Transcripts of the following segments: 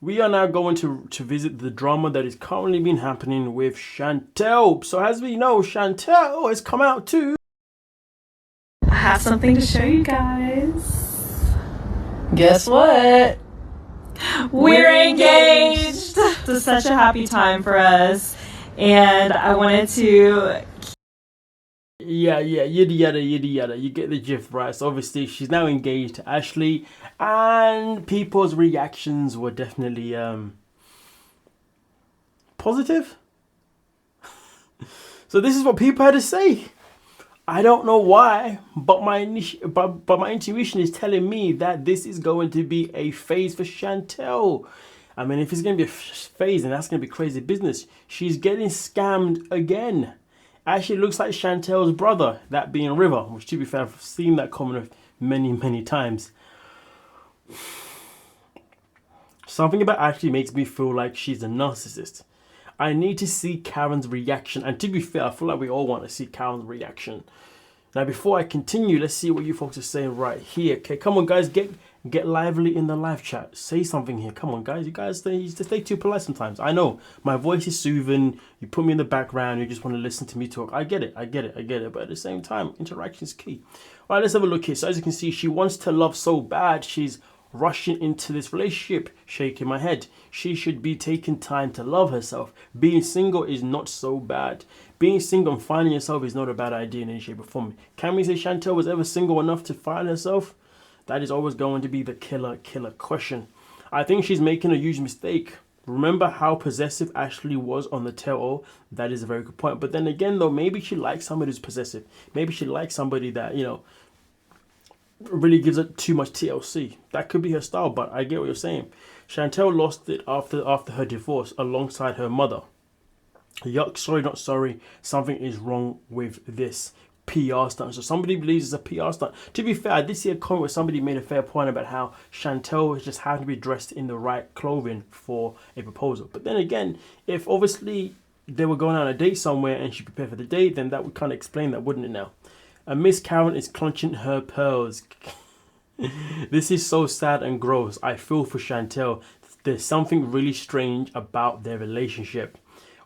we are now going to visit the drama that is currently been happening with Chantel. So as we know, Chantel has come out too. I have something to show you guys. Guess what? We're engaged! It's such a happy time for us. And I wanted to... Yeah, yada yada yada yada. You get the gist, right? So obviously she's now engaged to Ashley, and people's reactions were definitely positive. So this is what people had to say. I don't know why, but my intuition is telling me that this is going to be a phase for Chantel. I mean, if it's going to be a phase, then that's going to be crazy business. She's getting scammed again. Actually looks like Chantel's brother, that being River, which to be fair, I've seen that comment many times. Something about Ashley makes me feel like she's a narcissist. I need to see Karen's reaction, and to be fair, I feel like we all want to see Karen's reaction. Now, before I continue, let's see what you folks are saying right here. Okay, come on, guys, get lively in the live chat. Say something here. Come on, guys. You guys stay too polite sometimes. I know my voice is soothing. You put me in the background. You just want to listen to me talk. I get it. But at the same time, interaction is key. All right, let's have a look here. So as you can see, she wants to love so bad. She's rushing into this relationship, shaking my head. She should be taking time to love herself. Being single is not so bad. Being single and finding yourself is not a bad idea in any shape or form. Can we say Chantel was ever single enough to find herself? That is always going to be the killer question. I think she's making a huge mistake. Remember how possessive Ashley was on the tell-all? That is a very good point. But then again, though, maybe she likes somebody who's possessive. Maybe she likes somebody that, really gives it too much TLC. That could be her style, but I get what you're saying. Chantel lost it after her divorce alongside her mother. Yuck, sorry, not sorry. Something is wrong with this PR stunt. So somebody believes it's a PR stunt. To be fair, I did see a comment where somebody made a fair point about how Chantel just had to be dressed in the right clothing for a proposal. But then again, if obviously they were going on a date somewhere and she prepared for the date, then that would kind of explain that, wouldn't it now? And Miss Karen is clenching her pearls. This is so sad and gross. I feel for Chantel. There's something really strange about their relationship.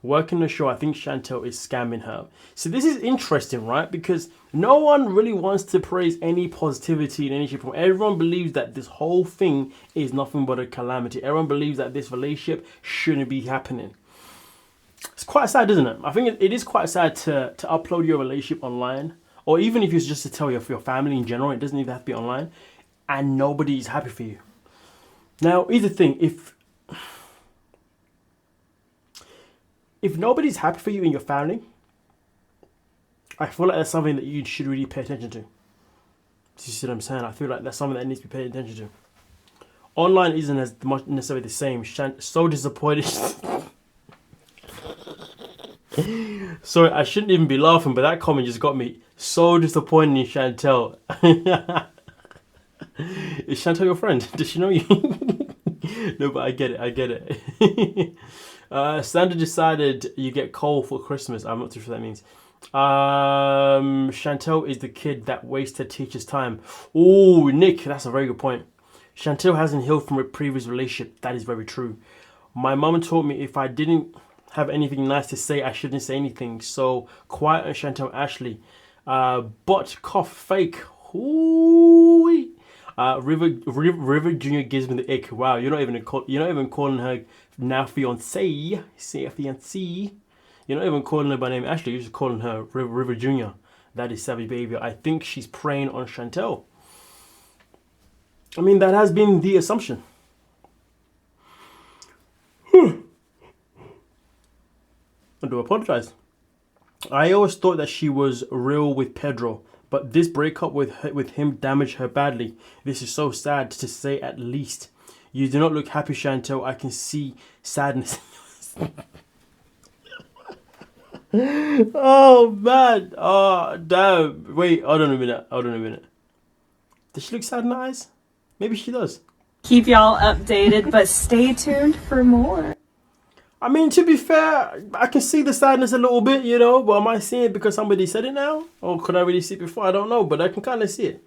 Working the show, I think Chantel is scamming her. So this is interesting, right? Because no one really wants to praise any positivity in any shape. Everyone believes that this whole thing is nothing but a calamity. Everyone believes that this relationship shouldn't be happening. It's quite sad, isn't it? I think it is quite sad to upload your relationship online. Or even if it's just to tell your family in general, it doesn't even have to be online, and nobody is happy for you. Now, here's the thing: if nobody's happy for you in your family, I feel like that's something that you should really pay attention to. You see what I'm saying? I feel like that's something that needs to be paid attention to. Online isn't as much necessarily the same. So disappointed. Sorry, I shouldn't even be laughing, but that comment just got me so disappointed in Chantel. Is Chantel your friend? Does she know you? No, but I get it. Sandra decided you get coal for Christmas. I'm not too sure what that means. Chantel is the kid that wastes her teacher's time. Oh, Nick, that's a very good point. Chantel hasn't healed from a previous relationship. That is very true. My mum taught me if I didn't have anything nice to say, I shouldn't say anything. So quiet on Chantel Ashley. But cough fake. Ooh. River Junior gives me the ick. Wow, you're not even calling her now fiance. Say fiance. You're not even calling her by name Ashley. You're just calling her River Junior. That is savage behavior. I think she's preying on Chantel. I mean, that has been the assumption. I do apologize. I always thought that she was real with Pedro, but this breakup with him damaged her badly. This is so sad to say at least. You do not look happy, Chantel. I can see sadness. Oh, man. Oh, damn. Wait, hold on a minute. Does she look sad in the eyes? Maybe she does. Keep y'all updated, but stay tuned for more. I mean, to be fair, I can see the sadness a little bit, but am I seeing it because somebody said it now? Or could I really see it before? I don't know, but I can kind of see it.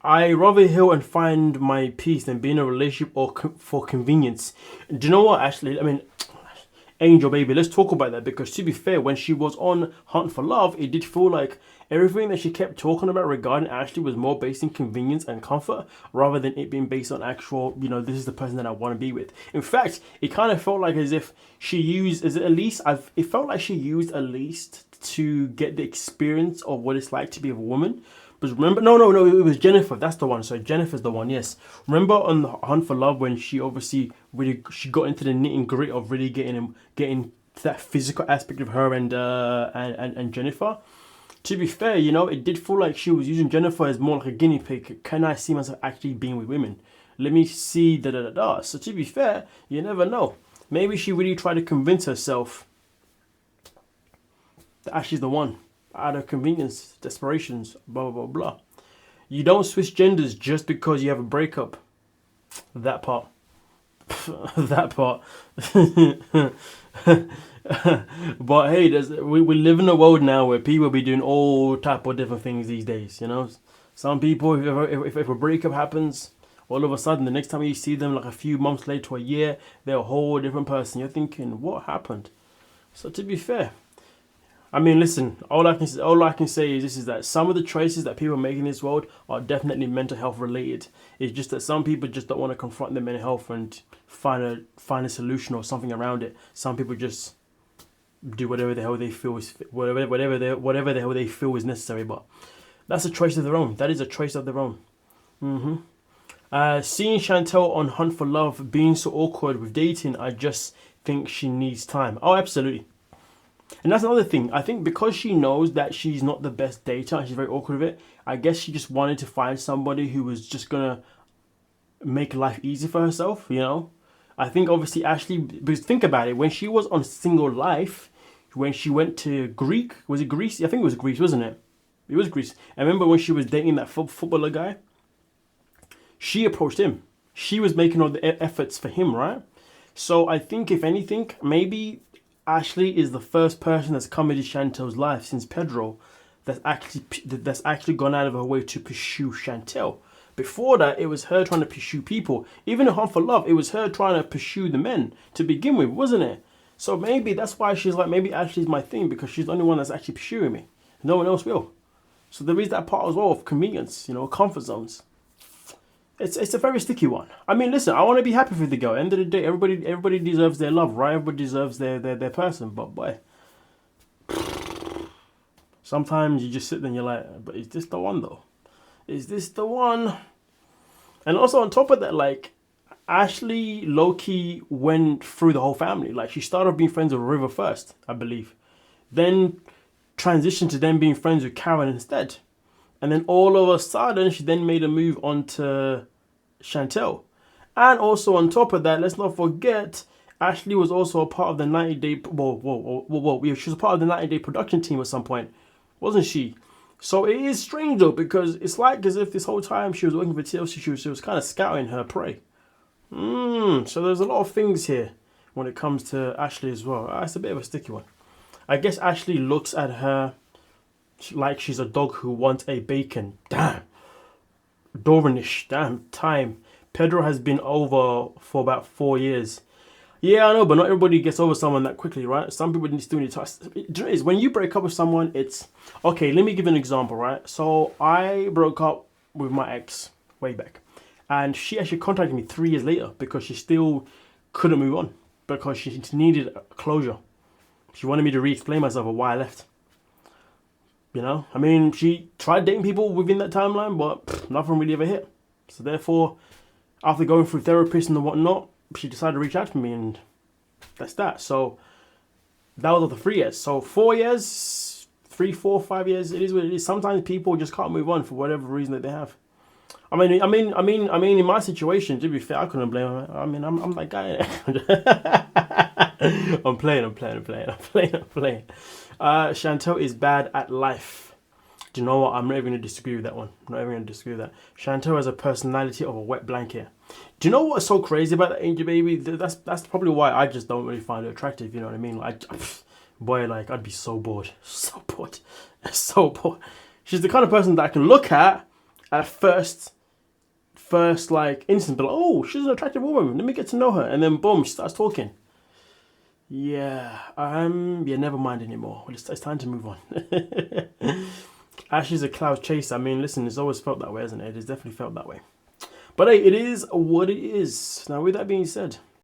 I rather heal and find my peace than be in a relationship or for convenience. Do you know what? Actually, I mean, Angel baby, let's talk about that, because to be fair, when she was on Hunt for Love, it did feel like everything that she kept talking about regarding Ashley was more based in convenience and comfort rather than it being based on actual, this is the person that I want to be with. In fact, it kind of felt like as if she used, it felt like she used Elise to get the experience of what it's like to be a woman. But remember, no, it was Jennifer. That's the one. So Jennifer's the one. Yes. Remember on the Hunt for Love when she obviously really she got into the nitty gritty of really getting that physical aspect of her and Jennifer. To be fair, it did feel like she was using Jennifer as more like a guinea pig. Can I see myself actually being with women? Let me see da. So to be fair, you never know. Maybe she really tried to convince herself that Ashley's the one. Out of convenience, desperations, blah, blah, blah. You don't switch genders just because you have a breakup. That part. That part. But hey, we live in a world now where people be doing all type of different things these days, Some people, if a breakup happens, all of a sudden, the next time you see them, like a few months later or a year, they're a whole different person. You're thinking, what happened? So to be fair, I mean, listen, all I can say is this, is that some of the choices that people make in this world are definitely mental health related. It's just that some people just don't want to confront their mental health and find a solution or something around it. Some people just do whatever the hell they feel is whatever the hell they feel is necessary. But that's a choice of their own. That is a choice of their own. Seeing Chantel on Hunt for Love being so awkward with dating, I just think she needs time. Oh, absolutely. And that's another thing. I think because she knows that she's not the best dater and she's very awkward with it, I guess she just wanted to find somebody who was just gonna make life easy for herself, I think obviously Ashley, because think about it, when she was on Single Life, when she went to was it Greece? I think it was Greece, wasn't it? It was Greece. I remember when she was dating that footballer guy, she approached him. She was making all the efforts for him, right? So I think if anything, maybe Ashley is the first person that's come into Chantel's life since Pedro that's actually gone out of her way to pursue Chantel. Before that, it was her trying to pursue people. Even in Hunt for Love, it was her trying to pursue the men to begin with, wasn't it? So maybe that's why she's like, maybe Ashley's my thing, because she's the only one that's actually pursuing me. No one else will. So there is that part as well of convenience, comfort zones. It's a very sticky one. I mean, listen, I want to be happy for the girl. End of the day, everybody deserves their love, right? Everybody deserves their person. But boy, sometimes you just sit there and you're like, but is this the one though? Is this the one? And also on top of that, like, Ashley low-key went through the whole family. Like, she started off being friends with River first, I believe. Then transitioned to them being friends with Karen instead. And then all of a sudden, she then made a move onto Chantel. And also on top of that, let's not forget, Ashley was also a part of the 90-day... Whoa. She was a part of the 90-day production team at some point, wasn't she? So it is strange though, because it's like as if this whole time she was working for TLC, she was kind of scouting her prey. So there's a lot of things here when it comes to Ashley as well. It's a bit of a sticky one. I guess Ashley looks at her like she's a dog who wants a bacon. Damn. Dornish. Damn. Time. Pedro has been over for about 4 years. Yeah, I know, but not everybody gets over someone that quickly, right? Some people still need time. Do you know, when you break up with someone, it's... Okay, let me give you an example, right? So I broke up with my ex way back. And she actually contacted me 3 years later because she still couldn't move on. Because she needed closure. She wanted me to re-explain myself of why I left. I mean, she tried dating people within that timeline, but nothing really ever hit. So therefore, after going through therapists and whatnot, she decided to reach out to me, and that's that. So that was after 3 years. So 4 years, 3, 4, 5 years, it is what it is. Sometimes people just can't move on for whatever reason that they have. I mean, in my situation, to be fair, I couldn't blame her. I mean, I'm that guy. I'm playing. Chantel is bad at life. Do you know what? I'm not even going to disagree with that one. Chantel has a personality of a wet blanket. Do you know what's so crazy about that Angel baby? That's probably why I just don't really find her attractive. You know what I mean? Like, I'd be so bored. So bored. She's the kind of person that I can look at first first like instant, be like, oh, she's an attractive woman. Let me get to know her, and then boom, she starts talking. Yeah, yeah, never mind anymore. It's time to move on. Ashley's a cloud chaser. I mean, listen, it's always felt that way, hasn't it? It's definitely felt that way. But hey, it is what it is. Now, with that being said,